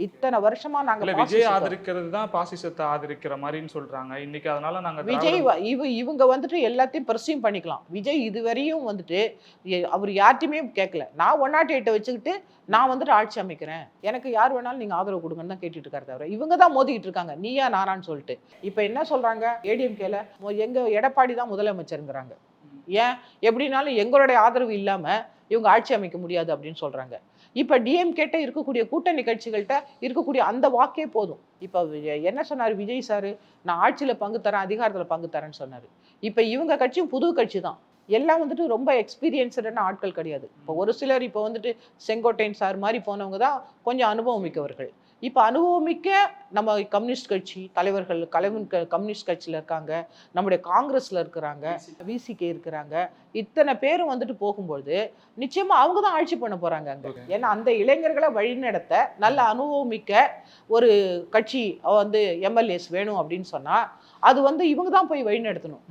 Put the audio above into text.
இத்தனை வருஷமா நாங்க விஜய் ஆதரிக்கிறது தான் பாசிசத்தை ஆதரிக்கிற மாதிரின்னு சொல்றாங்க இன்னைக்கு. அதனால நாங்க விஜய் இவங்க வந்துட்டு எல்லாத்தையும் பர்சீவ் பண்ணிக்கலாம். விஜய் இதுவரையும் வந்துட்டு அவர் யார்ட்டையுமே கேட்கல. நான் 108 வச்சுக்கிட்டு நான் வந்துட்டு ஆட்சி அமைக்கிறேன், எனக்கு யார் வேணாலும் நீங்க ஆதரவு கொடுங்கன்னு தான் கேட்டுட்டு இருக்காரு தவிர இவங்க தான் மோதிக்கிட்டு இருக்காங்க நீயா நானான்னு சொல்லிட்டு. இப்ப என்ன சொல்றாங்க, ஏடிஎம்கேல எங்க எடப்பாடி தான் முதலமைச்சருங்கிறாங்க. ஏன் எப்படினாலும் எங்களுடைய ஆதரவு இல்லாம இவங்க ஆட்சி அமைக்க முடியாது அப்படின்னு சொல்றாங்க. இப்ப டிஎம்கேட்ட இருக்கக்கூடிய கூட்டணி கட்சிகள்கிட்ட இருக்கக்கூடிய அந்த வாக்கே போதும். இப்ப என்ன சொன்னாரு விஜய் சாரு, நான் ஆட்சியில பங்கு தரேன், அதிகாரத்துல பங்கு தரேன்னு சொன்னாரு. இப்ப இவங்க கட்சியும் புது கட்சி தான், எல்லாம் வந்துட்டு ரொம்ப எக்ஸ்பீரியன்ஸ்டான ஆட்கள் கிடையாது. இப்போ ஒரு சிலர் இப்போ வந்துட்டு செங்கோட்டையன் சார் மாதிரி போனவங்க தான் கொஞ்சம் அனுபவம் மிக்கவர்கள். இப்போ அனுபவமிக்க நம்ம கம்யூனிஸ்ட் கட்சி தலைவர்கள் கம்யூனிஸ்ட் கட்சியில் இருக்காங்க, நம்முடைய காங்கிரஸ்ல இருக்கிறாங்க, விசிகே இருக்கிறாங்க. இத்தனை பேரும் வந்துட்டு போகும்போது நிச்சயமா அவங்க தான் ஆட்சி பண்ண போறாங்க அங்க. ஏன்னா அந்த இளைஞர்களை வழிநடத்த நல்ல அனுபவமிக்க ஒரு கட்சி வந்து எம்எல்ஏஸ் வேணும் அப்படின்னு சொன்னா அது வந்து இவங்க தான் போய் வழிநடத்தணும்.